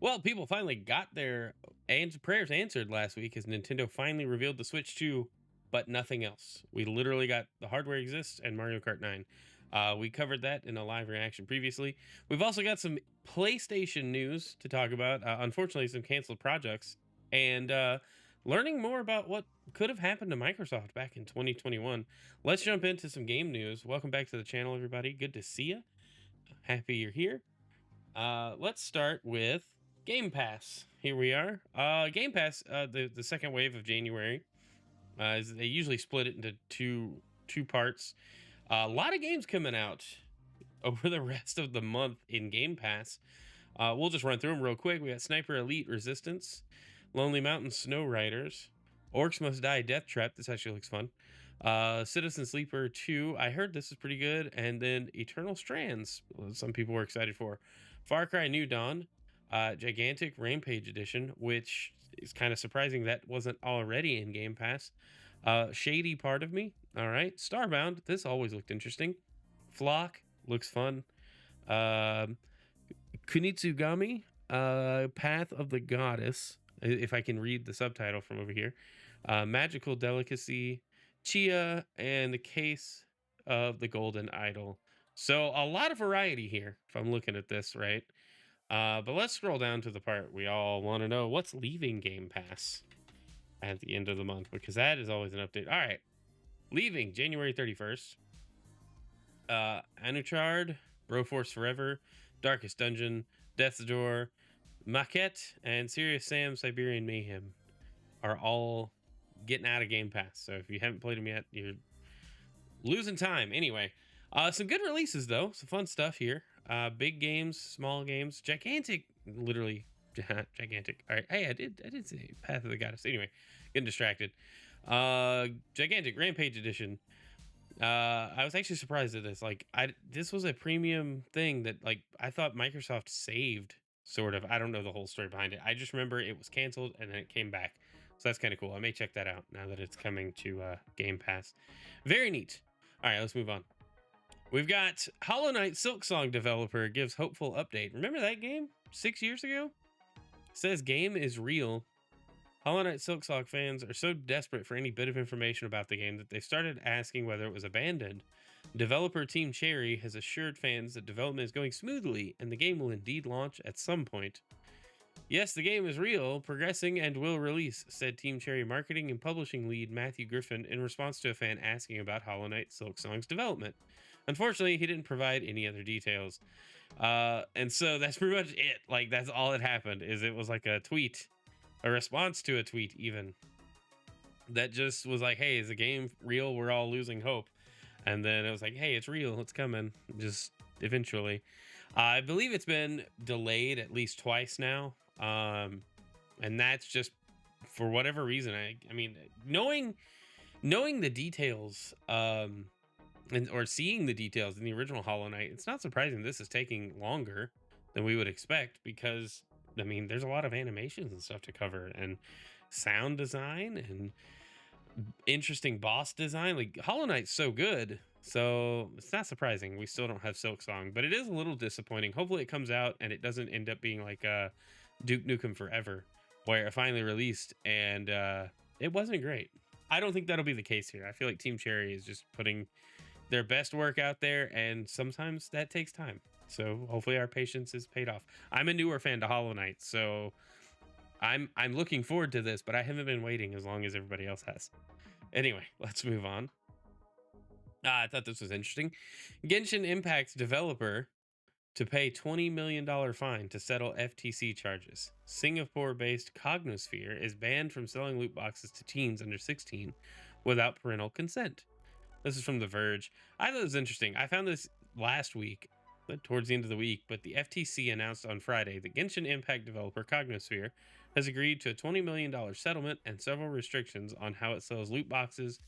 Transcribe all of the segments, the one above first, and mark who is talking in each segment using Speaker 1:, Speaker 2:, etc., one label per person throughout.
Speaker 1: Well, people finally got their prayers answered last week as Nintendo finally revealed the Switch 2, but nothing else. We literally got the hardware exists and Mario Kart 9. We covered that in a live reaction previously. We've also got some PlayStation news to talk about. Unfortunately, some canceled projects and learning more about what could have happened to Microsoft back in 2021. Let's jump into some game news. Welcome back to the channel, everybody. Good to see you. Happy you're here. Let's start with Game Pass. Here we are. Game Pass, the second wave of January. They usually split it into two parts. A lot of games coming out over the rest of the month in Game Pass. We'll just run through them real quick. We got Sniper Elite Resistance, Lonely Mountain Snow Riders, Orcs Must Die Death Trap. This actually looks fun. Citizen Sleeper 2. I heard this is pretty good. And then Eternal Strands. Some people were excited for. Far Cry New Dawn. Gigantic Rampage Edition, which is kind of surprising that wasn't already in Game Pass. Shady Part of Me. All right. Starbound. This always looked interesting. Flock. Looks fun. Kunitsugami. Path of the Goddess. If I can read the subtitle from over here. Magical Delicacy, Chia, and the Case of the Golden Idol. So a lot of variety here, if I'm looking at this right. But let's scroll down to the part we all want to know what's leaving Game Pass at the end of the month, because that is always an update. All right, leaving January 31st. Anuchard, Broforce Forever, Darkest Dungeon, Death's Door, Maquette, and Serious Sam Siberian Mayhem are all getting out of Game Pass. So if you haven't played them yet, you're losing time. Anyway, some good releases though. Some fun stuff here. Big games, small games, gigantic, literally gigantic. All right, hey, I did say Path of the Goddess. Anyway, getting distracted. Gigantic Rampage Edition. I was actually surprised at this. Like, this was a premium thing that like I thought Microsoft saved. Sort of. I don't know the whole story behind it. I just remember it was canceled and then it came back. So that's kind of cool. I may check that out now that it's coming to Game Pass. Very neat. All right, let's move on. We've got Hollow Knight Silksong developer gives hopeful update. Remember that game 6 years ago? Says game is real. Hollow Knight Silksong fans are so desperate for any bit of information about the game that they started asking whether it was abandoned. Developer Team Cherry has assured fans that development is going smoothly and the game will indeed launch at some point. Yes, the game is real, progressing, and will release, said Team Cherry marketing and publishing lead Matthew Griffin in response to a fan asking about Hollow Knight Silksong's development. Unfortunately, he didn't provide any other details. And so that's pretty much it. Like, that's all that happened, is it was like a tweet, a response to a tweet even, that just was like, hey, is the game real? We're all losing hope. And then it was like, hey, it's real. It's coming. Just eventually. I believe it's been delayed at least twice now. And that's just for whatever reason. I mean, knowing the details, or seeing the details in the original Hollow Knight, it's not surprising this is taking longer than we would expect, because I mean, there's a lot of animations and stuff to cover, and sound design, and interesting boss design. Like, Hollow Knight's so good, so it's not surprising we still don't have Silksong, but it is a little disappointing. Hopefully it comes out and it doesn't end up being like Duke Nukem Forever, where it finally released and it wasn't great. I don't think that'll be the case here. I feel like Team Cherry is just putting their best work out there, and sometimes that takes time. So hopefully our patience is paid off. I'm a newer fan to Hollow Knight, so I'm looking forward to this, but I haven't been waiting as long as everybody else has. Anyway, let's move on. I thought this was interesting. Genshin Impact's developer to pay $20 million fine to settle FTC charges. Singapore-based Cognosphere is banned from selling loot boxes to teens under 16 without parental consent. This is from The Verge. I thought it was interesting. I found this last week, towards the end of the week, but the FTC announced on Friday that Genshin Impact developer Cognosphere has agreed to a $20 million settlement and several restrictions on how it sells loot boxes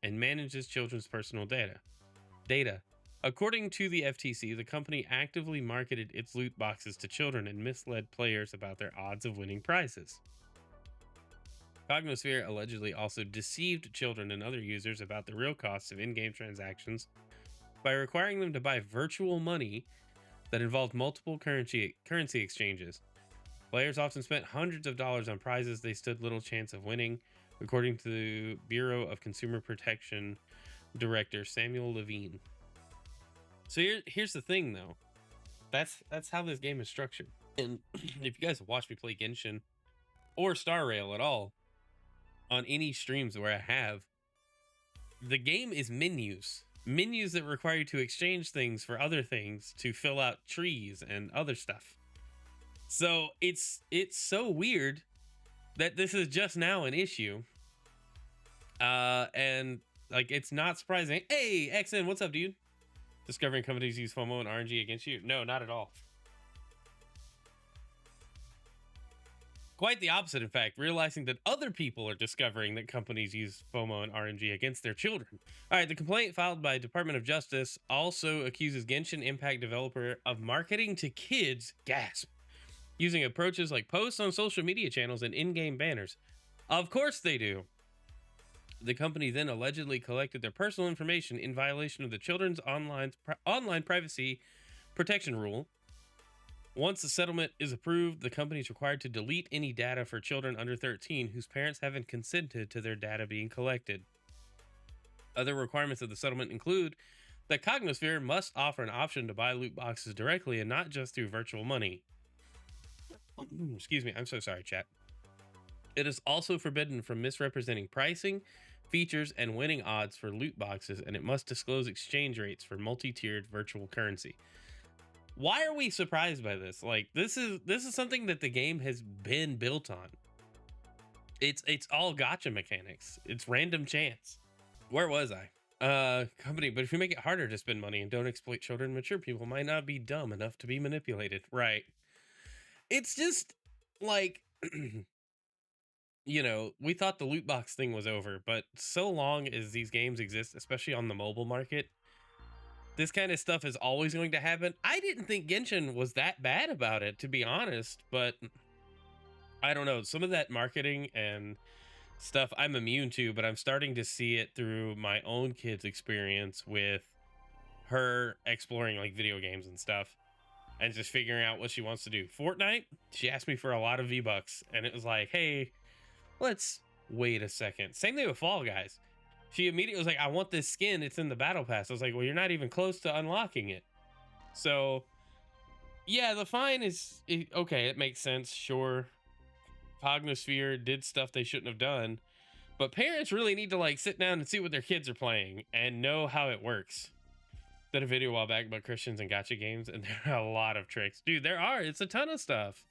Speaker 1: and manages children's personal data. According to the FTC, the company actively marketed its loot boxes to children and misled players about their odds of winning prizes. Cognosphere allegedly also deceived children and other users about the real costs of in-game transactions by requiring them to buy virtual money that involved multiple currency exchanges. Players often spent hundreds of dollars on prizes they stood little chance of winning, according to the Bureau of Consumer Protection Director Samuel Levine. So here's the thing, though. That's how this game is structured. And if you guys have watched me play Genshin or Star Rail at all on any streams where I have, the game is menus that require you to exchange things for other things to fill out trees and other stuff. So it's so weird that this is just now an issue. And like, it's not surprising. Hey, XN, what's up, dude? Discovering companies use FOMO and RNG against you? No, not at all. Quite the opposite, in fact, realizing that other people are discovering that companies use FOMO and RNG against their children. All right, the complaint filed by Department of Justice also accuses Genshin Impact developer of marketing to kids, gasp, using approaches like posts on social media channels and in-game banners. Of course they do. The company then allegedly collected their personal information in violation of the Children's Online Privacy Protection Rule. Once the settlement is approved, the company is required to delete any data for children under 13 whose parents haven't consented to their data being collected. Other requirements of the settlement include that Cognosphere must offer an option to buy loot boxes directly and not just through virtual money. Excuse me, I'm so sorry, chat. It is also forbidden from misrepresenting pricing, features, and winning odds for loot boxes, and it must disclose exchange rates for multi-tiered virtual currency. Why are we surprised by this? Like, this is something that the game has been built on. It's all gotcha mechanics. It's random chance. Where was I? Company, but if you make it harder to spend money and don't exploit children, mature people might not be dumb enough to be manipulated. Right. It's just like, you know, we thought the loot box thing was over, but so long as these games exist, especially on the mobile market, this kind of stuff is always going to happen. I didn't think Genshin was that bad about it, to be honest, but I don't know. Some of that marketing and stuff I'm immune to, but I'm starting to see it through my own kid's experience with her exploring like video games and stuff and just figuring out what she wants to do. Fortnite, she asked me for a lot of V-Bucks, and it was like, hey, let's wait a second. Same thing with Fall Guys. She immediately was like, I want this skin. It's in the battle pass. I was like, well, you're not even close to unlocking it. So, yeah, the fine is okay. It makes sense. Sure. Cognosphere did stuff they shouldn't have done. But parents really need to like sit down and see what their kids are playing and know how it works. Did a video a while back about Christians and gacha games, and there are a lot of tricks. Dude, there are. It's a ton of stuff.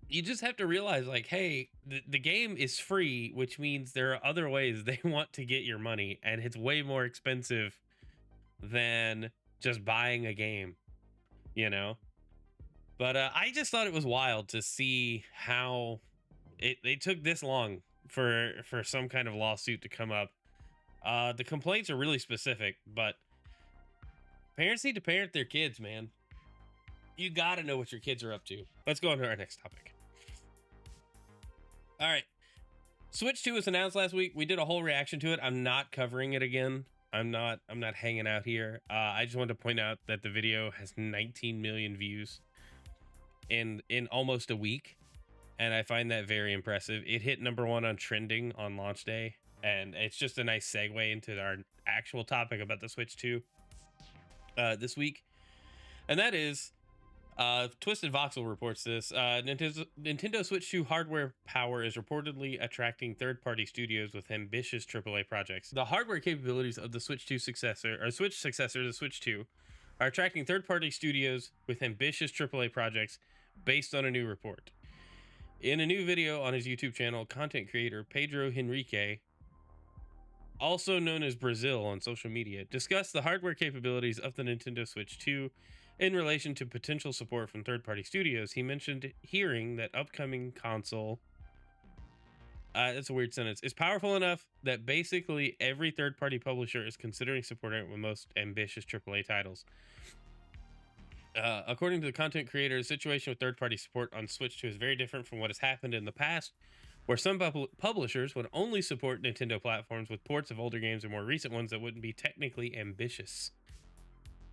Speaker 1: You just have to realize, like, hey, the game is free, which means there are other ways they want to get your money, and it's way more expensive than just buying a game, you know? But I just thought it was wild to see how they took this long for some kind of lawsuit to come up. The complaints are really specific, but parents need to parent their kids, man. You gotta know what your kids are up to. Let's go on to our next topic. All right. Switch 2 was announced last week. We did a whole reaction to it. I'm not covering it again. I'm not hanging out here. I just wanted to point out that the video has 19 million views in almost a week, and I find that very impressive. It hit #1 on trending on launch day, and it's just a nice segue into our actual topic about the Switch 2 this week. And that is Twisted Voxel reports this. Nintendo Switch 2 hardware power is reportedly attracting third-party studios with ambitious AAA projects. The hardware capabilities of the Switch 2 successor, the Switch 2, are attracting third-party studios with ambitious AAA projects based on a new report. In a new video on his YouTube channel, content creator Pedro Henrique, also known as Brazil on social media, discussed the hardware capabilities of the Nintendo Switch 2 in relation to potential support from third-party studios. He mentioned hearing that upcoming console, that's a weird sentence, is powerful enough that basically every third-party publisher is considering supporting it with most ambitious AAA titles. According to the content creator, the situation with third-party support on Switch 2 is very different from what has happened in the past, where some publishers would only support Nintendo platforms with ports of older games or more recent ones that wouldn't be technically ambitious.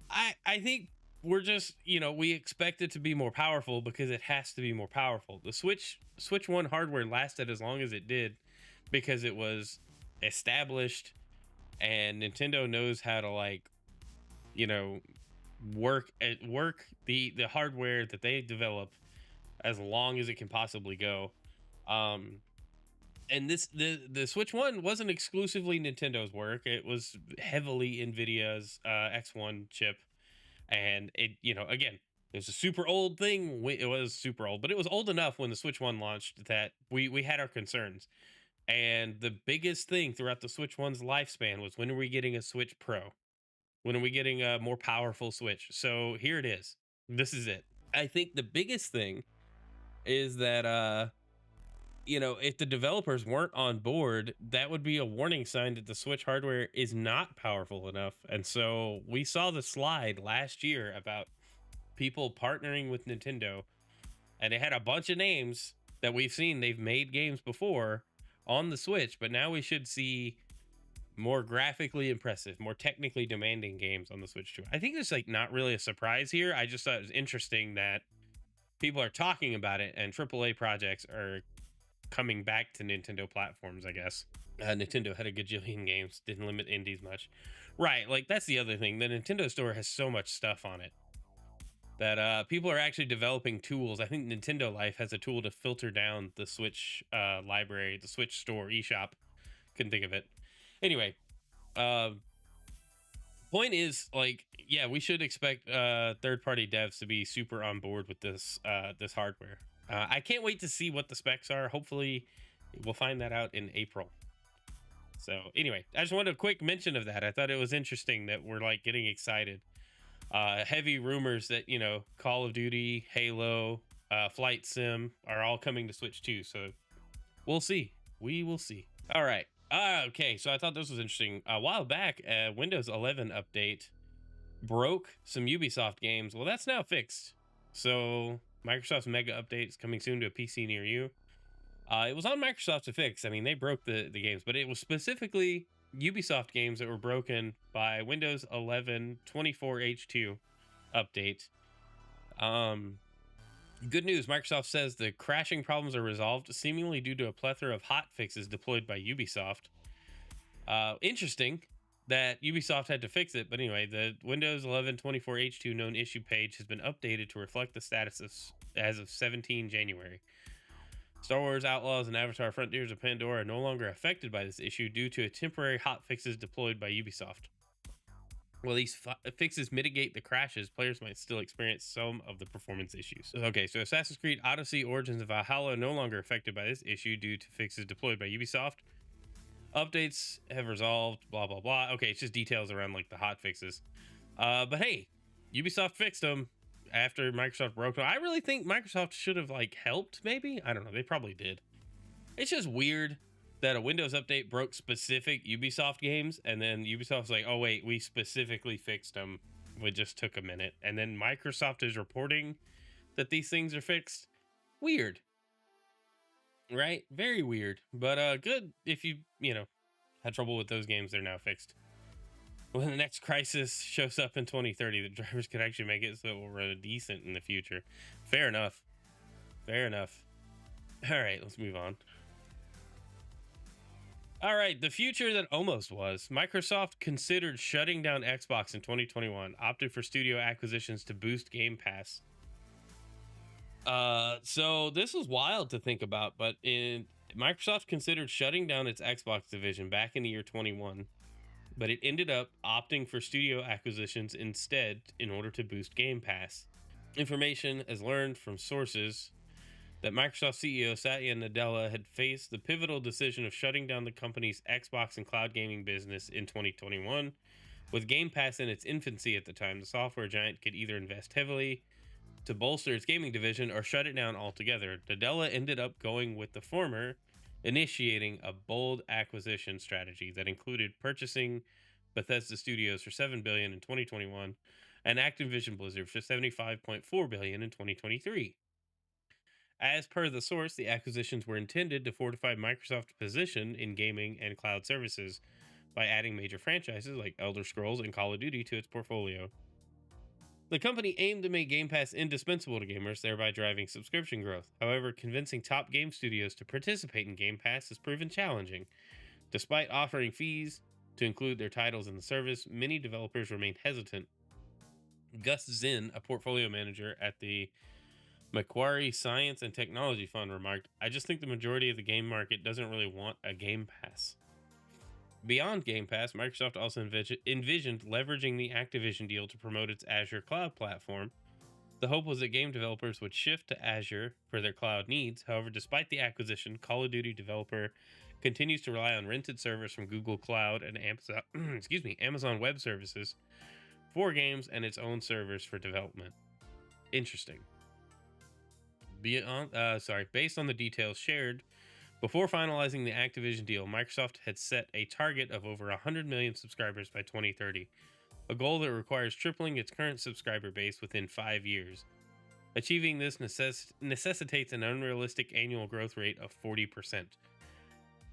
Speaker 1: I think we're just, we expect it to be more powerful because it has to be more powerful. The Switch 1 hardware lasted as long as it did because it was established, and Nintendo knows how to, like, you know, work the hardware that they develop as long as it can possibly go. Um and the Switch 1 wasn't exclusively Nintendo's work. It was heavily Nvidia's X1 chip, and it, again, it was a super old thing. It was super old, but it was old enough when the Switch 1 launched that we had our concerns. And the biggest thing throughout the Switch 1's lifespan was, when are we getting a Switch Pro? When are we getting a more powerful Switch? So here it is. This is it. I think the biggest thing is that if the developers weren't on board, that would be a warning sign that the Switch hardware is not powerful enough. And so we saw the slide last year about people partnering with Nintendo, and it had a bunch of names that we've seen. They've made games before on the Switch, but now we should see more graphically impressive, more technically demanding games on the Switch too. I think it's like not really a surprise here. I just thought it was interesting that people are talking about it, and AAA projects are coming back to Nintendo platforms, I guess. Nintendo had a gajillion games, didn't limit indies much. Right, like that's the other thing. The Nintendo store has so much stuff on it that people are actually developing tools. I think Nintendo Life has a tool to filter down the Switch library, the Switch store eShop. Couldn't think of it. Anyway, uh, point is, like, yeah, we should expect third-party devs to be super on board with this hardware. I can't wait to see what the specs are. Hopefully, we'll find that out in April. So anyway, I just wanted a quick mention of that. I thought it was interesting that we're like getting excited. Heavy rumors that Call of Duty, Halo, Flight Sim are all coming to Switch too. So we'll see. We will see. All right. Okay. So I thought this was interesting. A while back, a Windows 11 update broke some Ubisoft games. Well, that's now fixed. So Microsoft's mega update is coming soon to a PC near you. It was on Microsoft to fix. I mean, they broke the games, but it was specifically Ubisoft games that were broken by Windows 11 24H2 update. Good news, Microsoft says the crashing problems are resolved, seemingly due to a plethora of hot fixes deployed by Ubisoft. Interesting that Ubisoft had to fix it, but anyway, the Windows 11 24H2 known issue page has been updated to reflect the status as of 17 January. Star Wars Outlaws and Avatar Frontiers of Pandora are no longer affected by this issue due to a temporary hot fixes deployed by Ubisoft. While these fixes mitigate the crashes, players might still experience some of the performance issues. Okay, so Assassin's Creed Odyssey, Origins, and Valhalla are no longer affected by this issue due to fixes deployed by Ubisoft. Updates have resolved, blah, blah, blah. Okay, it's just details around like the hot fixes. But hey, Ubisoft fixed them after Microsoft broke them. I really think Microsoft should have like helped, maybe. I don't know. They probably did. It's just weird that a Windows update broke specific Ubisoft games, and then Ubisoft's like, oh wait, we specifically fixed them. It just took a minute. And then Microsoft is reporting that these things are fixed. Weird. Right? Very weird. But good if you had trouble with those games, they're now fixed. When the next crisis shows up in 2030, the drivers could actually make it so it will run decent in the future. Fair enough. Fair enough. All right, let's move on. All right, the future that almost was. Microsoft considered shutting down Xbox in 2021, opted for studio acquisitions to boost Game Pass. So this was wild to think about, but Microsoft considered shutting down its Xbox division back in the year 21. But it ended up opting for studio acquisitions instead in order to boost Game Pass. Information has learned from sources that Microsoft CEO Satya Nadella had faced the pivotal decision of shutting down the company's Xbox and cloud gaming business in 2021. With Game Pass in its infancy at the time, the software giant could either invest heavily to bolster its gaming division or shut it down altogether. Nadella ended up going with the former, initiating a bold acquisition strategy that included purchasing Bethesda Studios for $7 billion in 2021 and Activision Blizzard for $75.4 billion in 2023. As per the source, the acquisitions were intended to fortify Microsoft's position in gaming and cloud services by adding major franchises like Elder Scrolls and Call of Duty to its portfolio. The company aimed to make Game Pass indispensable to gamers, thereby driving subscription growth. However, convincing top game studios to participate in Game Pass has proven challenging. Despite offering fees to include their titles in the service, many developers remain hesitant. Gus Zinn, a portfolio manager at the Macquarie Science and Technology Fund, remarked, "I just think the majority of the game market doesn't really want a Game Pass." Beyond Game Pass, Microsoft also envisioned leveraging the Activision deal to promote its Azure cloud platform. The hope was that game developers would shift to Azure for their cloud needs. However, despite the acquisition, Call of Duty developer continues to rely on rented servers from Google Cloud and Amazon, Amazon Web Services for games and its own servers for development. Interesting. Based on the details shared before finalizing the Activision deal, Microsoft had set a target of over 100 million subscribers by 2030, a goal that requires tripling its current subscriber base within 5 years. Achieving this necessitates an unrealistic annual growth rate of 40%.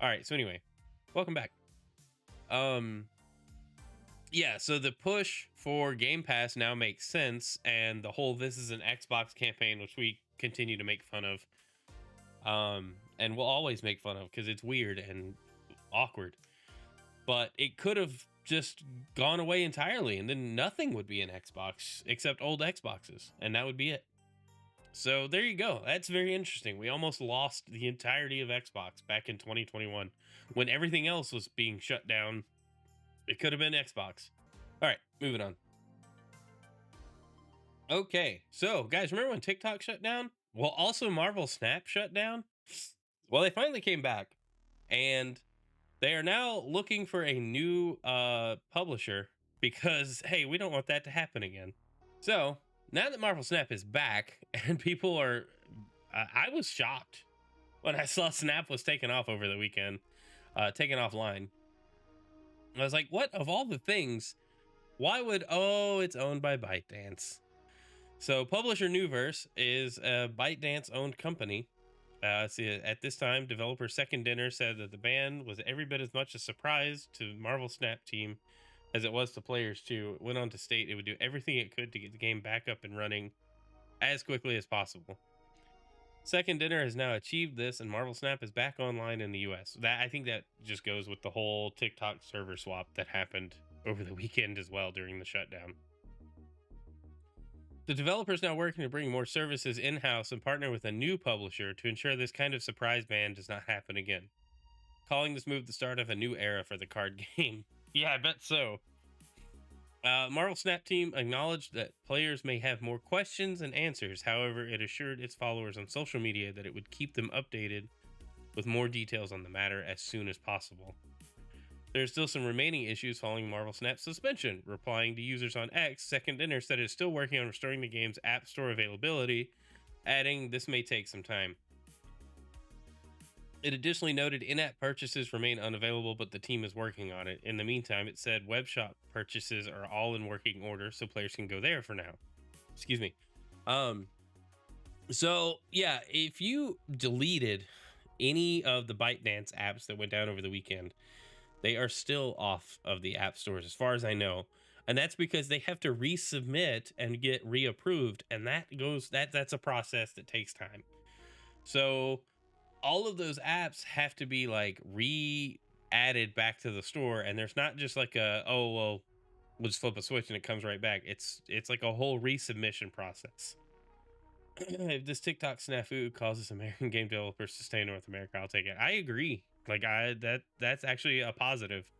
Speaker 1: All right, so anyway, welcome back. Yeah, so the push for Game Pass now makes sense, and the whole "this is an Xbox" campaign, which we continue to make fun of, and we'll always make fun of because it's weird and awkward. But it could have just gone away entirely, and then nothing would be an Xbox except old Xboxes, and that would be it. So there you go. That's very interesting. We almost lost the entirety of Xbox back in 2021 when everything else was being shut down. It could have been Xbox. All right, moving on. Okay, so guys, remember when TikTok shut down? Well, also Marvel Snap shut down. Well, they finally came back, and they are now looking for a new publisher because, hey, we don't want that to happen again. So now that Marvel Snap is back, and people are, I was shocked when I saw Snap was taken off over the weekend, taken offline. I was like, what of all the things? Why would, it's owned by ByteDance. So publisher Newverse is a ByteDance owned company. At this time, developer Second Dinner said that the ban was every bit as much a surprise to Marvel Snap team as it was to players too. It went on to state it would do everything it could to get the game back up and running as quickly as possible. Second Dinner has now achieved this, and Marvel Snap is back online in the US. I think that just goes with the whole TikTok server swap that happened over the weekend as well during the shutdown. The developer is now working to bring more services in-house and partner with a new publisher to ensure this kind of surprise ban does not happen again. Calling this move the start of a new era for the card game. Yeah, I bet so. Marvel Snap team acknowledged that players may have more questions and answers. However, it assured its followers on social media that it would keep them updated with more details on the matter as soon as possible. There are still some remaining issues following Marvel Snap's suspension. Replying to users on X, Second Dinner said it is still working on restoring the game's App Store availability, adding, "This may take some time." It additionally noted in-app purchases remain unavailable, but the team is working on it. In the meantime, it said web shop purchases are all in working order, so players can go there for now. Excuse me. So yeah, if you deleted any of the ByteDance apps that went down over the weekend, they are still off of the app stores as far as I know. And that's because they have to resubmit and get reapproved, and that's a process that takes time. So all of those apps have to be like re-added back to the store, and there's not just like we'll just flip a switch and it comes right back. It's like a whole resubmission process. If this TikTok snafu causes American game developers to stay in North America, I'll take it. I agree. Like that's actually a positive.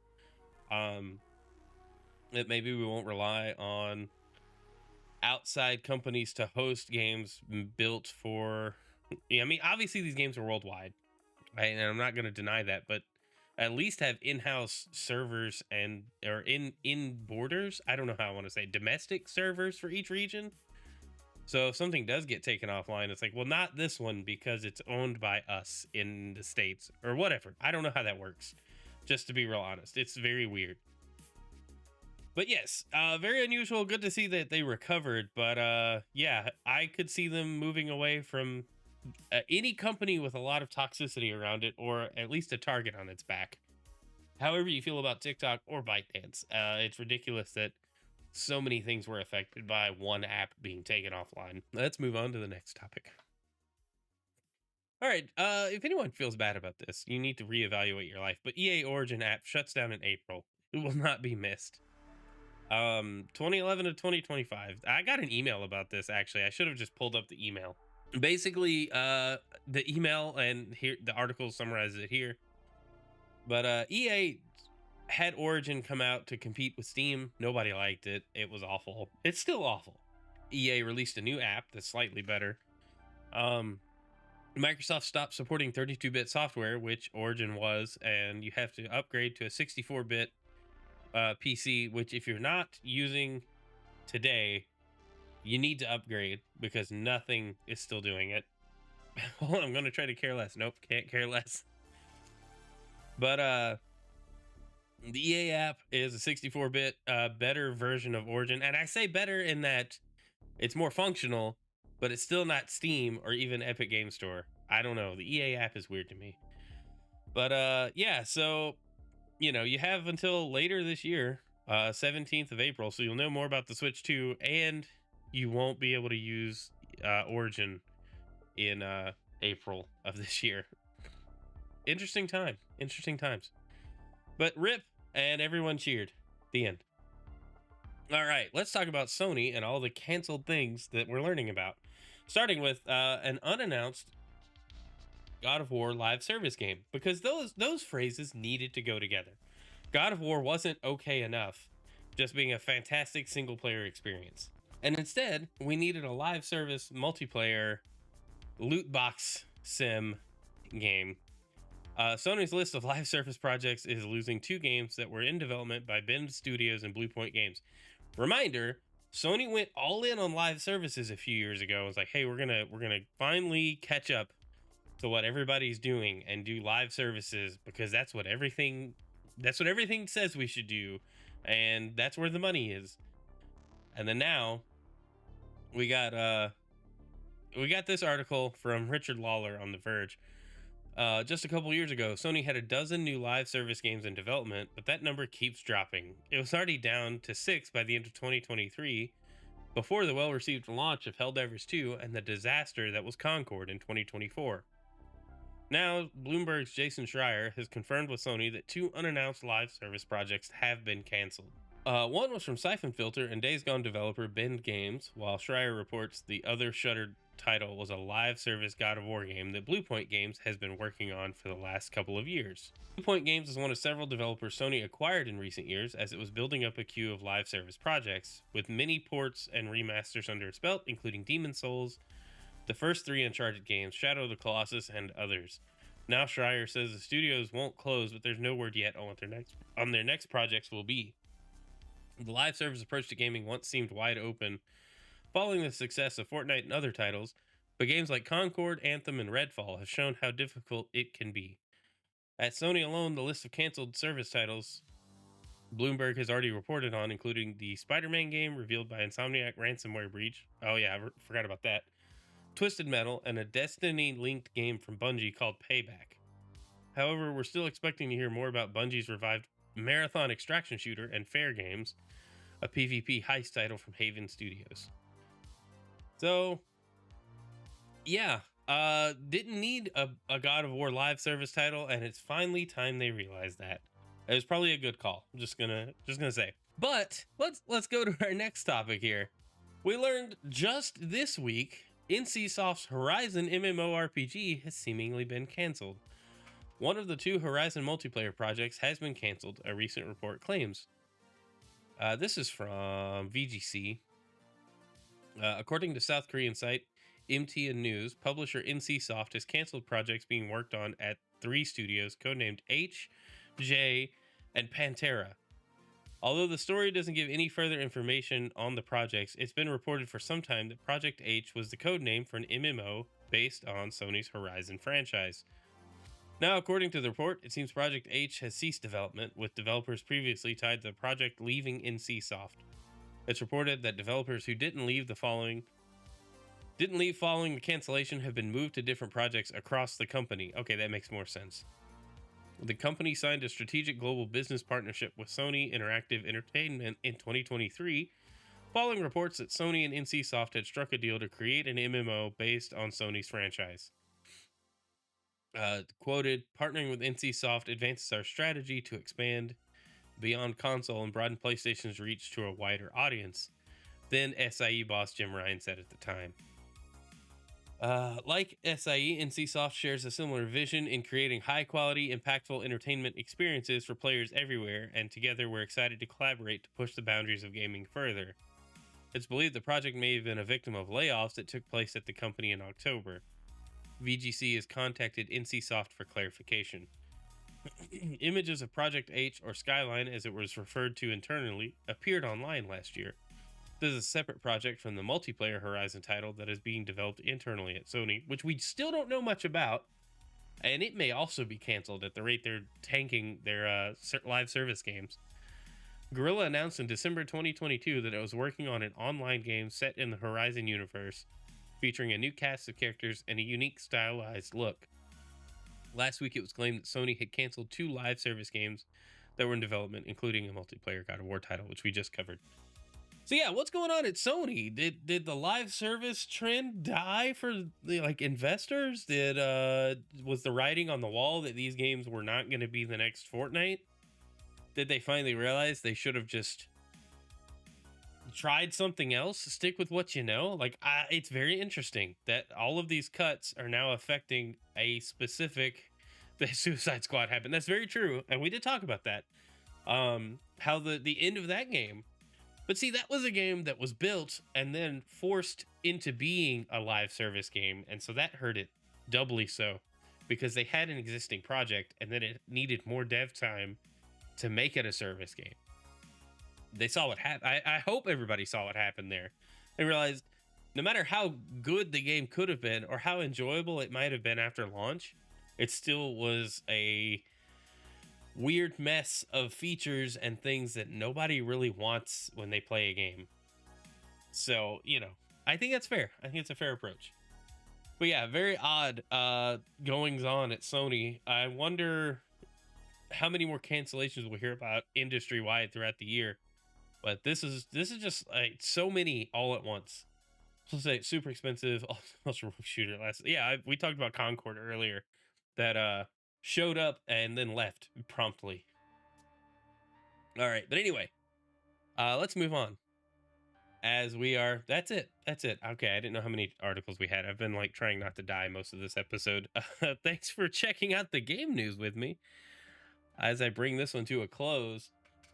Speaker 1: That maybe we won't rely on outside companies to host games built for. Yeah, I mean, obviously these games are worldwide, right? And I'm not going to deny that, but at least have in-house servers or in borders. I don't know how I want to say domestic servers for each region. So if something does get taken offline, it's like, well, not this one because it's owned by us in the States or whatever. I don't know how that works. Just to be real honest, it's very weird. But yes, very unusual. Good to see that they recovered. But yeah, I could see them moving away from any company with a lot of toxicity around it, or at least a target on its back. However you feel about TikTok or ByteDance, it's ridiculous that so many things were affected by one app being taken offline. Let's move on to the next topic. All right, if anyone feels bad about this, you need to reevaluate your life. But EA Origin app shuts down in April. It will not be missed. 2011 to 2025. I got an email about this actually. I should have just pulled up the email. Basically, the email and here the article summarizes it here. But EA had Origin come out to compete with Steam. Nobody liked it. It was awful. It's still awful. EA released a new app that's slightly better. Microsoft stopped supporting 32-bit software, which Origin was, and you have to upgrade to a 64-bit PC, which if you're not using today, you need to upgrade because nothing is still doing it. Hold on, I'm going to try to care less. Nope, can't care less. But the EA app is a 64-bit better version of Origin, and I say better in that it's more functional, but it's still not Steam or even Epic Game Store. I don't know. The EA app is weird to me. But yeah, so you have until later this year, 17th of April, so you'll know more about the Switch 2, and you won't be able to use Origin in April of this year. Interesting times. But rip, and everyone cheered. The end. All right, let's talk about Sony and all the canceled things that we're learning about. Starting with an unannounced God of War live service game, because those phrases needed to go together. God of War wasn't okay enough just being a fantastic single player experience. And instead, we needed a live service multiplayer loot box sim game. Sony's list of live service projects is losing 2 games that were in development by Bend Studios and Bluepoint Games. Reminder, Sony went all in on live services a few years ago. It was like, hey, we're gonna finally catch up to what everybody's doing and do live services because that's what everything says we should do, and that's where the money is. And then now we got this article from Richard Lawler on The Verge. Just a couple years ago, Sony had a dozen new live service games in development, but that number keeps dropping. It was already down to 6 by the end of 2023, before the well-received launch of Helldivers 2 and the disaster that was Concord in 2024. Now, Bloomberg's Jason Schreier has confirmed with Sony that 2 unannounced live service projects have been canceled. One was from Siphon Filter and Days Gone developer Bend Games, while Schreier reports the other shuttered title was a live service God of War game that Bluepoint Games has been working on for the last couple of years. Bluepoint Games is one of several developers Sony acquired in recent years as it was building up a queue of live service projects, with many ports and remasters under its belt, including Demon's Souls, the first 3 Uncharted games, Shadow of the Colossus, and others. Now Schreier says the studios won't close, but there's no word yet on what their next projects will be. The live service approach to gaming once seemed wide open, following the success of Fortnite and other titles, but games like Concord, Anthem, and Redfall have shown how difficult it can be. At Sony alone, the list of canceled service titles Bloomberg has already reported on, including the Spider-Man game revealed by Insomniac ransomware breach. Oh yeah, I forgot about that. Twisted Metal, and a Destiny-linked game from Bungie called Payback. However, we're still expecting to hear more about Bungie's revived Marathon Extraction Shooter and Fair Games, a PvP heist title from Haven Studios. So, yeah, didn't need a God of War live service title, and it's finally time they realized that. It was probably a good call. I'm just gonna say. But let's go to our next topic here. We learned just this week NCSoft's Horizon MMORPG has seemingly been canceled. One of the 2 Horizon multiplayer projects has been canceled, a recent report claims. This is from VGC. According to South Korean site MTN News, publisher NCSoft has canceled projects being worked on at 3 studios codenamed H, J, and Pantera. Although the story doesn't give any further information on the projects, it's been reported for some time that Project H was the code name for an MMO based on Sony's Horizon franchise. Now, according to the report, it seems Project H has ceased development, with developers previously tied to the project leaving NCSoft. It's reported that developers who didn't leave following the cancellation have been moved to different projects across the company. Okay, that makes more sense. The company signed a strategic global business partnership with Sony Interactive Entertainment in 2023 following reports that Sony and NCSoft had struck a deal to create an MMO based on Sony's franchise. Quoted, partnering with NCSoft advances our strategy to expand beyond console and broaden PlayStation's reach to a wider audience. Then SIE boss Jim Ryan said at the time. Like SIE, NCSoft shares a similar vision in creating high quality, impactful entertainment experiences for players everywhere, and together we're excited to collaborate to push the boundaries of gaming further. It's believed the project may have been a victim of layoffs that took place at the company in October. VGC has contacted NCSoft for clarification. Images of Project H, or Skyline as it was referred to internally, appeared online last year. This is a separate project from the multiplayer Horizon title that is being developed internally at Sony, which we still don't know much about, and it may also be canceled at the rate they're tanking their live service games. Guerrilla announced in December 2022 that it was working on an online game set in the Horizon universe, featuring a new cast of characters and a unique stylized look. Last week, it was claimed that Sony had canceled 2 live service games that were in development, including a multiplayer God of War title, which we just covered. So yeah, what's going on at Sony? Did the live service trend die for the investors? Was the writing on the wall that these games were not going to be the next Fortnite? Did they finally realize they should have just tried something else? Stick with what you know. It's very interesting that all of these cuts are now affecting a specific. The Suicide Squad happened. That's very true, and we did talk about that. How the end of that game. But see, that was a game that was built and then forced into being a live service game, and so that hurt it doubly so, because they had an existing project and then it needed more dev time to make it a service game. They saw what happened. I hope everybody saw what happened there. They realized no matter how good the game could have been or how enjoyable it might have been after launch, it still was a weird mess of features and things that nobody really wants when they play a game. So, I think that's fair. I think it's a fair approach. But yeah, very odd goings on at Sony. I wonder how many more cancellations we'll hear about industry wide throughout the year. But this is just so many all at once. So say super expensive ultra shooter we talked about Concord earlier that showed up and then left promptly. All right, but anyway, let's move on. That's it. Okay, I didn't know how many articles we had. I've been trying not to die most of this episode. Thanks for checking out the game news with me as I bring this one to a close.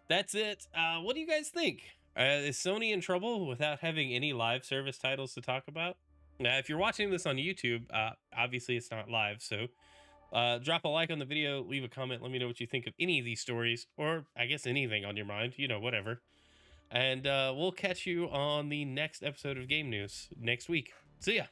Speaker 1: That's it. What do you guys think? Is Sony in trouble without having any live service titles to talk about? Now, if you're watching this on YouTube, obviously it's not live, so drop a like on the video, leave a comment, let me know what you think of any of these stories, or I guess anything on your mind, whatever. And we'll catch you on the next episode of Game News next week. See ya.